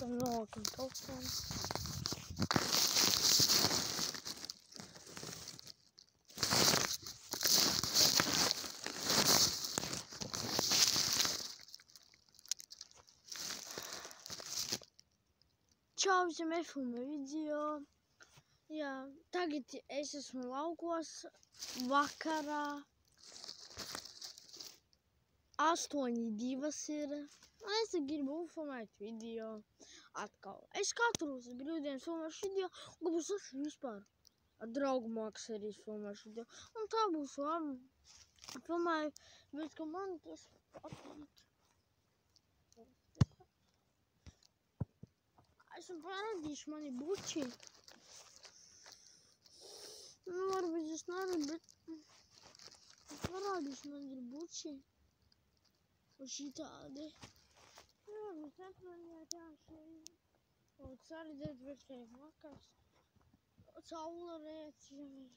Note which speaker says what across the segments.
Speaker 1: Tam nolakam telefonu. Čau, visiem filmu video. Jā, tagad es esmu laukos vakarā. 8:02 ir. Es gribu filmēt video atkal. Es katru brīvdienu filmēšu video, un būs es vispār ar draugu māks arī filmēšu video. Un tā būs labi. Filmēju, bet ka man tas patīk. Esmu parādījuši mani buči. Nu, varbūt es nevaru, bet parādījuši mani ir buči. Un šitādi. Jā, mēs neprojāt jāšeit. Un saredzēt vērtēju vakars. Saula rēc jau ir.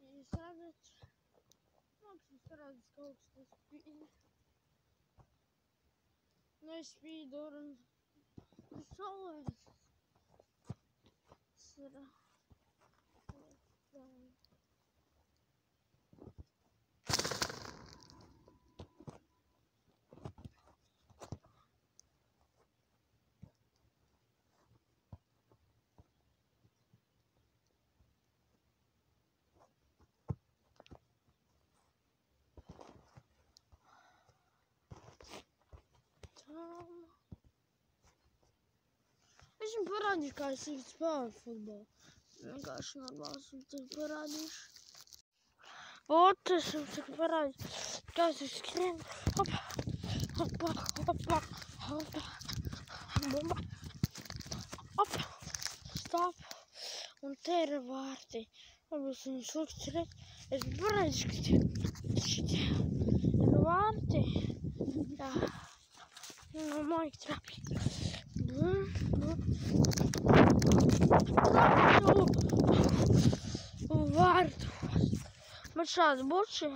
Speaker 1: Jūs redzat. Mākslas parādīs kaut kas spīd. Nu, es spīdu un saula rēc. Sara. Es jums parādīšu, kā es spēlēju futbolu. Vienkārši normāls un tad parādīšu. Ot, es jums parādīšu, kā es skrienu. Hopa, hopa, hopa, hopa, bumba. Hopa, stop. Un te ir vārti. Varbūt viņus slikti redz. Es parādīšu, ka šitie ir vārti. Jā. Nu, maigi trapi. Vārtos. Man šādi buči.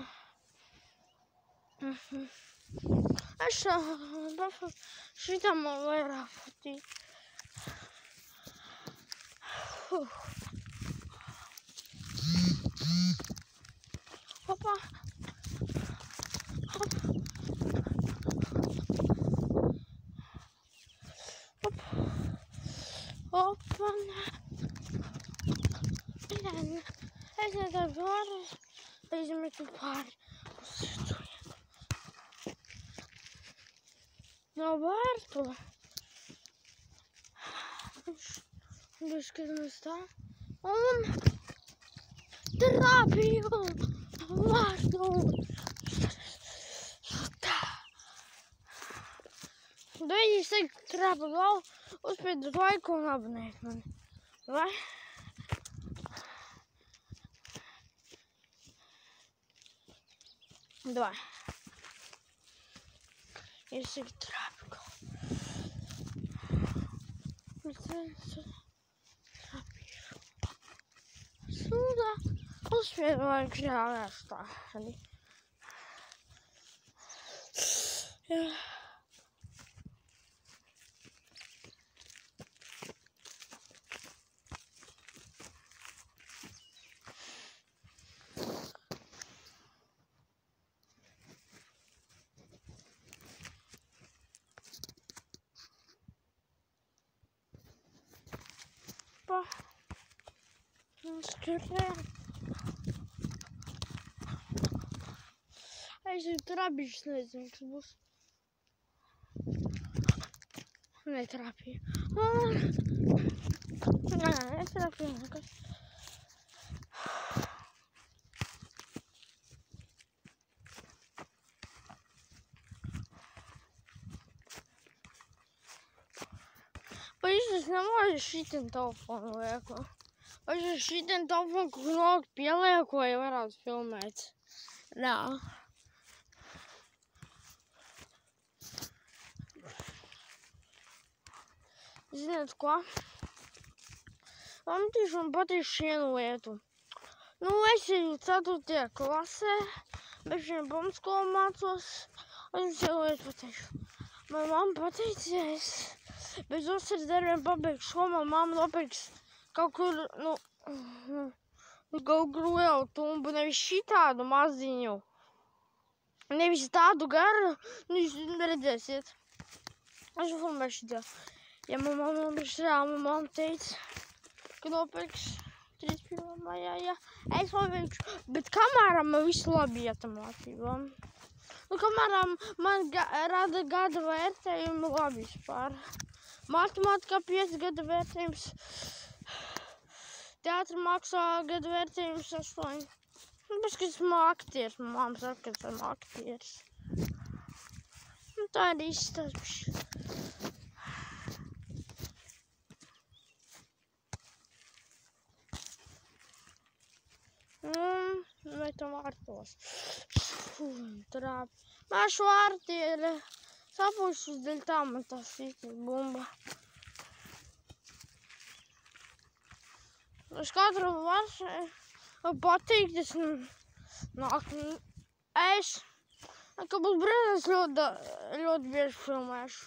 Speaker 1: Es šitam man vairāk patīk. Hopa. Hopa. Hopa. Es nedaudz varu. Es metu pāri. Nav vārtu. Viņš skatāmies tā. Un trāpīju vārtu. Tā. Daļi saka, trāpa galvu, uzspiedot laiku un abonēt mani. Vai? Давай. Если трапку. Сюда. Успеваю крява стали. Es jau trāpīšu, nezinu, kas būs. Netrāpīju. Nē, netrāpīju nekas. Pavisam nemāju šitien telefonu lieku. Pavisam šitien telefonu, kur nolikt pielieku, lai varētu filmēt. Jā. Ziniet ko? Man tiešām patīk šienu lietu. Nu, es jau 4. klasē, bet šiem pamatskolu mācos. Un es jau lietu pateikšu. Man mamma pateica, ja es bez uzsvars darbiem pabeigšu skolu, man mamma nopirks kaut kur, kaut kur lielu tumbu, nevis šitādu maziņu. Nevis tādu garu, jūs redzēsiet. Es filmēšu šitā. Ja man mamma nopirks reāli, man mamma teica, ka nopirks 31. maijā, jā. Es pabeigšu, bet kamēram man visu labi iet mācībā. Kamēram man rada gada vērtējumi labi vispār. Matemātikā 5 gada vērtējums, teātra mākslā gada vērtējums 8. Pēc, ka esmu aktieris, man mamma saka, ka esmu aktieris. Tā ir izstāsts. Vai tam vārtos? Trāp. Māšu vārti ir sapušas dēļ tā man tas šītas bumba. Es katru varšu patīk, tas nāk. Ka būs brīdis ļoti bieži filmēšu.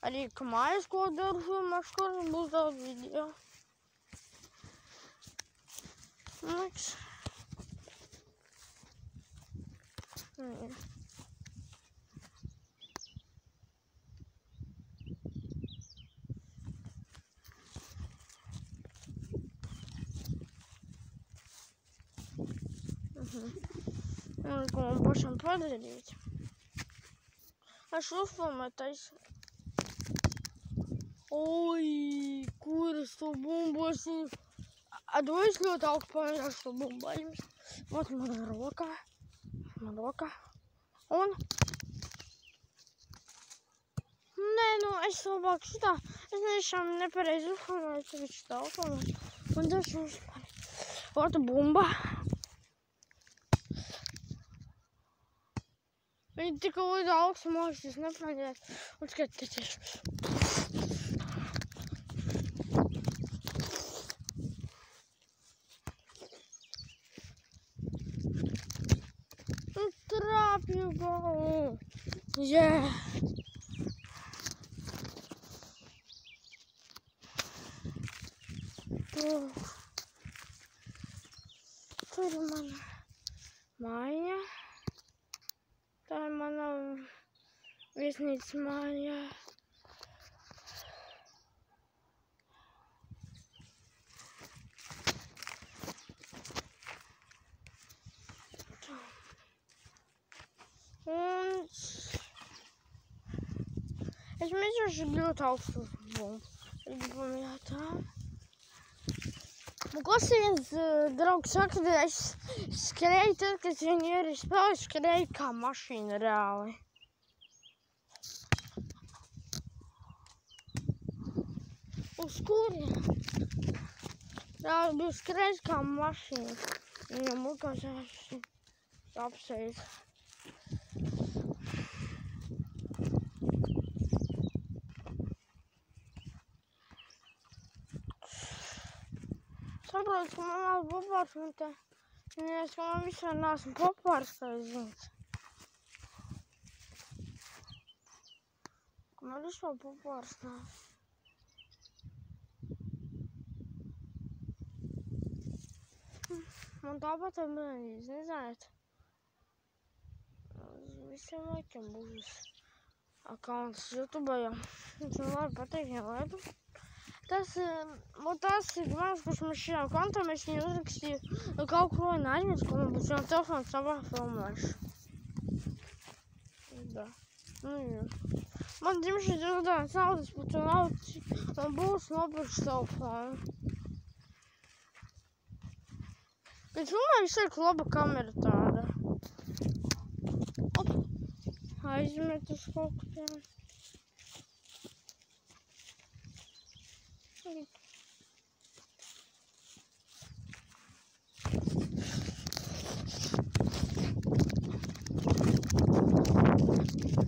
Speaker 1: Arī, ka mājas ko daru filmēšu, kur būs daudz video. Liks. Ko man pašam padarīt? Es uzfilmētais. Oi, kur es to bumbu esmu? Es ļoti augstu pamēģināšu to bumbu. Ot, mana rokā. Un? Nē, es labāk šitā. Es nešām nepareizi uzfilmēju, tagad šitā uzfilmēju. Un dažu uzfilmēju. Ota bumba. Viņi tikai līdz augstu mājas, es nepaņēju. Un skatieties. Trāpju galvu. Yeah. Tur ir mana māja. Tā ir mana viesnīcas māja. Un es mēģināšu ļoti augstu bumbu. Gribam tā. Un klasi viens draugs saka, ka es skrēju tad, kad viņi ir spēlēju, skrēju kā mašīna reāli. Uz kuriem? Reāli bija skrējis kā mašīna. Viņam likās apsveic. Saprotu, ka man nav popārs, un te, ka man vispār neesmu popārs, kā es zinu. Ka man vispār popārs neesmu. Man tāpat ir miljonīs, neziniet. Visiem laikiem būs akaunts YouTube, ja. Es nevaru pateikt vienu lietu. Tas ir mans, kurš man šajā kontam, es viņu uzrakstīju kaut ko un aizmirsu, ko man būs jau telefons savā filmēšu. Da. Jā. Man dzimšanas uzdevums naudas, bet tu naudas, man būs nopirkt telefonu. Kad filmēju, visu laiku laba kamera tāda. Op. Aizmet uz kaut kādiem.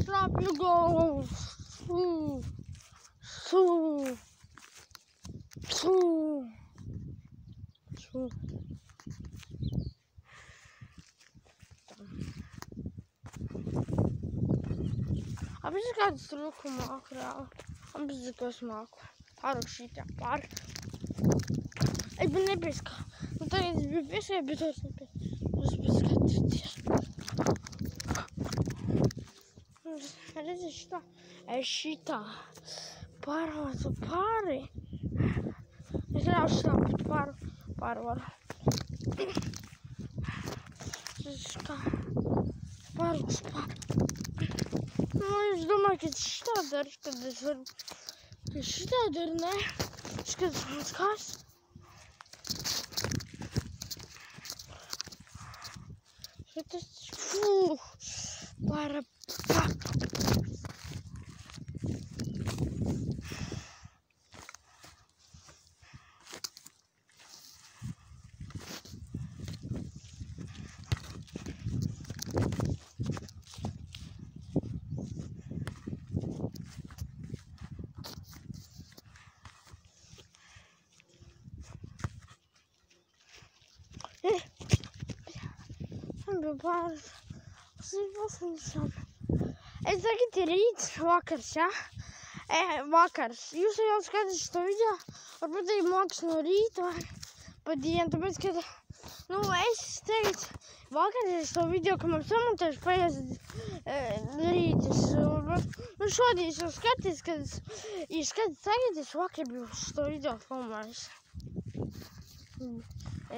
Speaker 1: Trāpju galvu. Apēc kāds truku māk reāli. Un bez ko es māku. Pārāk šitā, pār. Es biju nepieska. Un tagad es biju pieskā, bet es nepieska. Es paskatīties. Redzi šitā. Es šitā pārvācu pāri. Es ļaušu šitā, bet pārvaru. Es kā pārvācu pāri. Nu, es domāju, ka šitā daru, tad es varu. Ja šitā daru, ne. Skaties, mans kārs. Skaties, pāra. Es tagad ir rīts, vakars, ja? Vakars. Jūs jau skatīsiet šo video, varbūt arī māks no rīta vai pa dienu, tāpēc, ka, nu, es tagad vakars ir šo video, ka man samontēšu paies rītis. Nu, šodien es jau skatīju, kad es tagad es vakar biju šo video filmējis.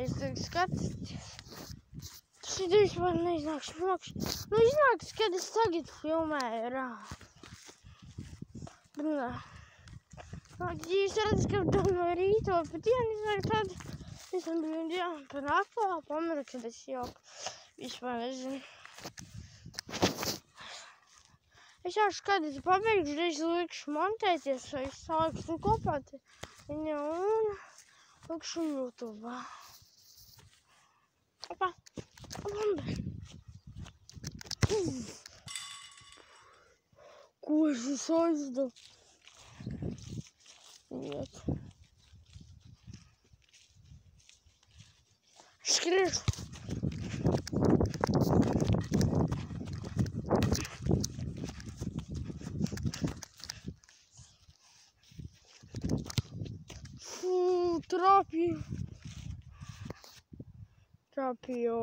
Speaker 1: Es tagad skatīju. Šitā vispār neiznāks šmoks. Nu, iznāks, kad es tagad filmēju, rā. Bet, nē. Jūs redzat, ka no rīta vai pa dienu iznāk tad. Es tam biju dienu pa nakto, pamēru, kad es jau vispār nezinu. Es jau skatīju, pabeigšu, reiz likšu montēties, vai es salikšu kopā viņu un likšu YouTube. Opa. Ko es aizdevu? Iet. Skriešu. Trāpīju.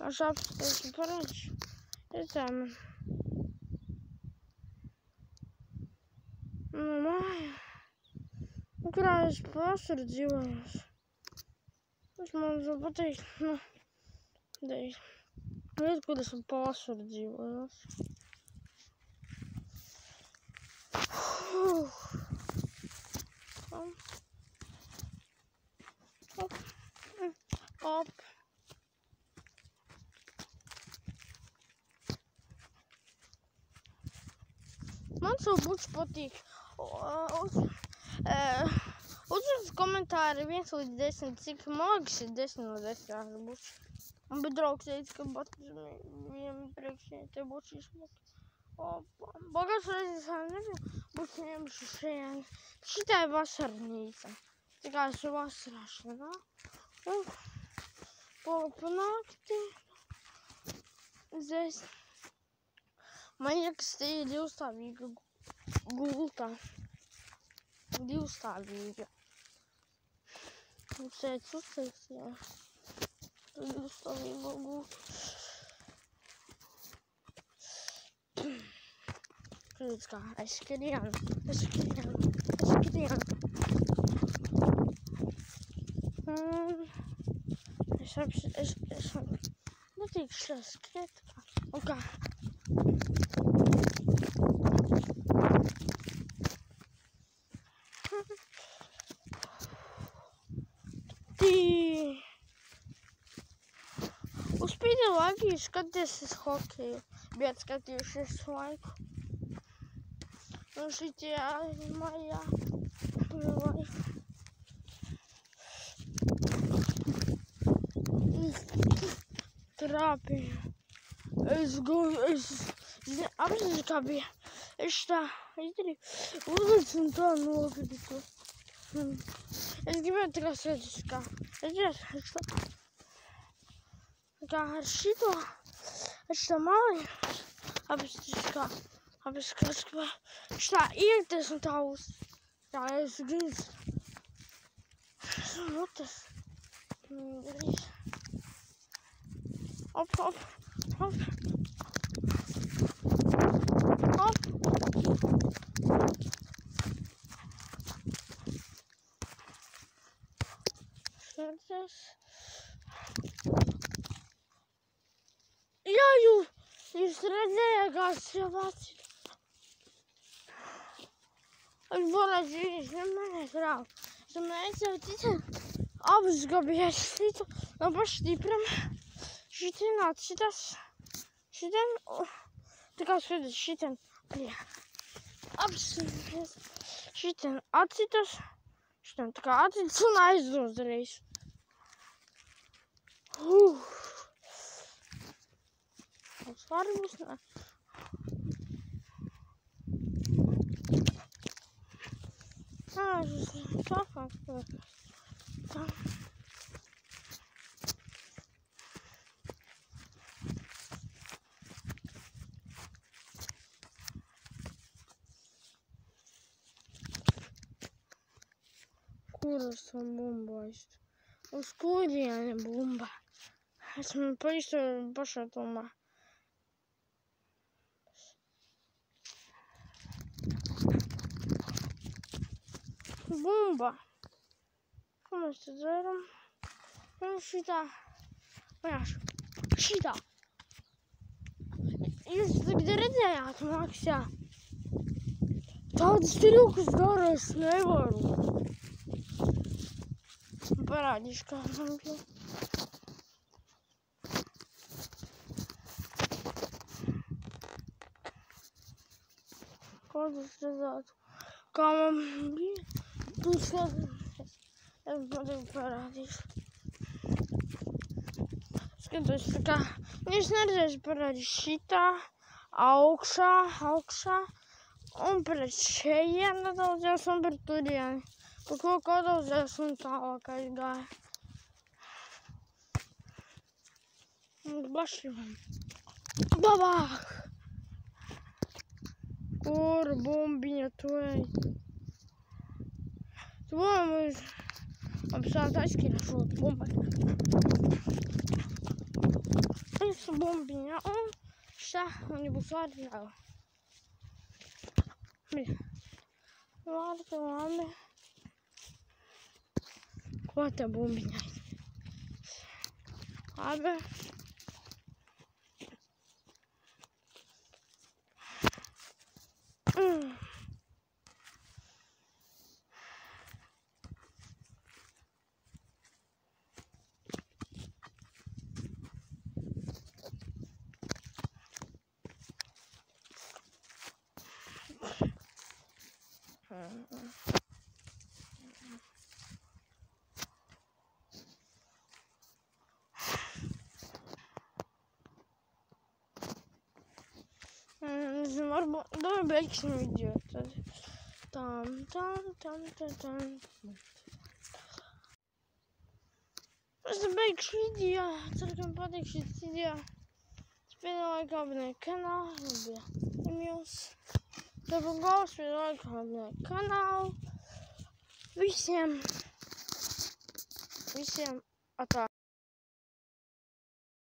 Speaker 1: Aš apstāšu parāšu. Redzēm. Nu, māja. Kurā es pavasarī dzīvojos. Es man vēl pateikt, nu, dēļ. Viet, kur es pavasarī dzīvojos. Op. Man šo buču patīk. Uzrakst komentāri 1 līdz 10, cik mags ir 10 no 10 buču. Man bija draugs teica, ka viņam priekšņē te buču izsmaka. Bagāšu reizes vēl nebija buču ņemšu šajā. Šitā ir vasarnīca. Tikā es vasarāšanā. Un pa nakti. Zēs. Man liekas, te ir divstāvīga gulta. Divstāvīga. Uzteic, jā. Divstāvīga gulta. Redz kā, es skrienu. Es netīku šeit skriet. Un kā? Uz pīdī laiku jūs skaties uz hokeju. Bijāt skatījušies laiku. Un šitie maijā laiku. Trāpīju. Es apzinu, kā bija. Es tā izdarīju. Uzlicu un tā nokritu. Es gribētu tā kā sēdus kā. Kā ar šito. Es tā māju. Apzinu kā. Heb ik het sta hier tussen trouwens. Ja, dat is goed. Zo, wat is. Hop, hop, hop. Hop. Ja, joh. Je is er gast. Wat? Ik vou agir, não é geral. Também se eu tinha ovos gabias, não posso ir para shitten not shitas. Shitten, the guys for the shitten. Yeah. Absolutely. Shitten, atitas. Shitten, the guy, it's so nice those days. What's hard? Ah, só faço. Куры сам бомба. Ускорение бомба. Если поищу, пошел дома. Bomba. Como este zero? Como shita? Olha, shita. Isso где я Макся. Tādas trūkas garas nevaru. Parādīšu, kā man to. Kādas redzētu? Kā man bija? Tu skaties. Es patīk parādīšu. Skatos, tā kā. Viņš neredzēs parādīšu šitā. Augšā. Un pret šejiem nedaudzies un pret turieni. Pa kaut kā daudzies un tālāk aizgāja. Un bašķimam. Babāk! Kur bumbiņa tu ej? Tu mums apsāt aizskīra šo bumbai. Visu bumbiņa un šā viņi būs vārdi jau. Labi. Ko tā bumbiņai? Labi. Varbūt, beigsim video tad. Es beigšu video. Ceru, ka man patīk šis video. Es piedāvāju abonēt kanālu. Jums. Tāpēc galvas piedāvāju abonēt kanālu. Visiem atā.